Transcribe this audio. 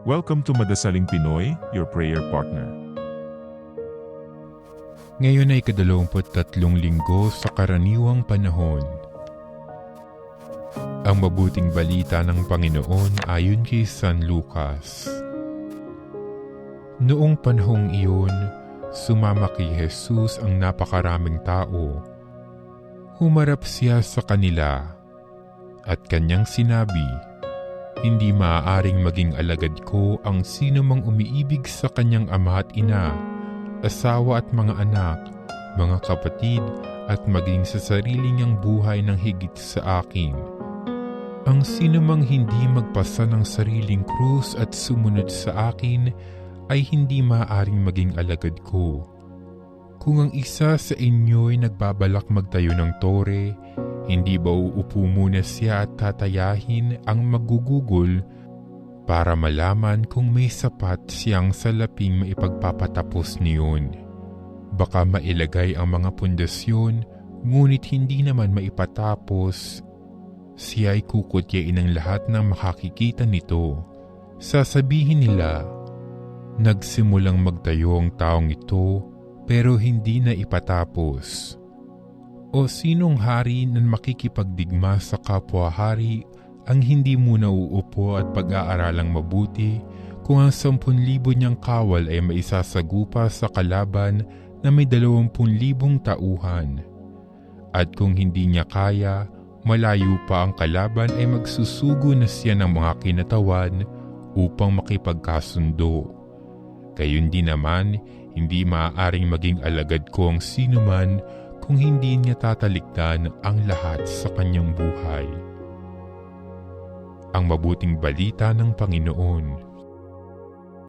Welcome to Madasaling Pinoy, your prayer partner. Ngayon ay 23 linggo sa karaniwang panahon. Ang mabuting balita ng Panginoon ayon kay San Lucas. Noong panahong iyon, sumama kay Jesus ang napakaraming tao. Humarap siya sa kanila at kanyang sinabi, "Hindi maaaring maging alagad ko ang sino mang umiibig sa kanyang ama at ina, asawa at mga anak, mga kapatid at maging sa sarili niyang buhay ng higit sa akin. Ang sino mang hindi magpasa ng sariling krus at sumunod sa akin ay hindi maaaring maging alagad ko. Kung ang isa sa inyo'y nagbabalak magtayo ng tore, hindi ba uupo muna siya at tatayahin ang magugugol para malaman kung may sapat siyang salaping maipagpapatapos niyon? Baka mailagay ang mga pundasyon, ngunit hindi naman maipatapos. Siya ay kukutyain ng lahat ng makakikita nito. Sasabihin nila, nagsimulang magtayo ang taong ito, pero hindi na ipatapos. O sinong hari na makikipagdigma sa kapwa-hari ang hindi muna uupo at pag-aaralang mabuti kung ang 10,000 niyang kawal ay maisasagupa sa kalaban na may 20,000 tauhan? At kung hindi niya kaya, malayo pa ang kalaban ay magsusugo na siya ng mga kinatawan upang makipagkasundo. Gayon din naman, hindi maaaring maging alagad ko ang sinuman kung hindi niya tatalikdan ang lahat sa kanyang buhay." Ang mabuting balita ng Panginoon.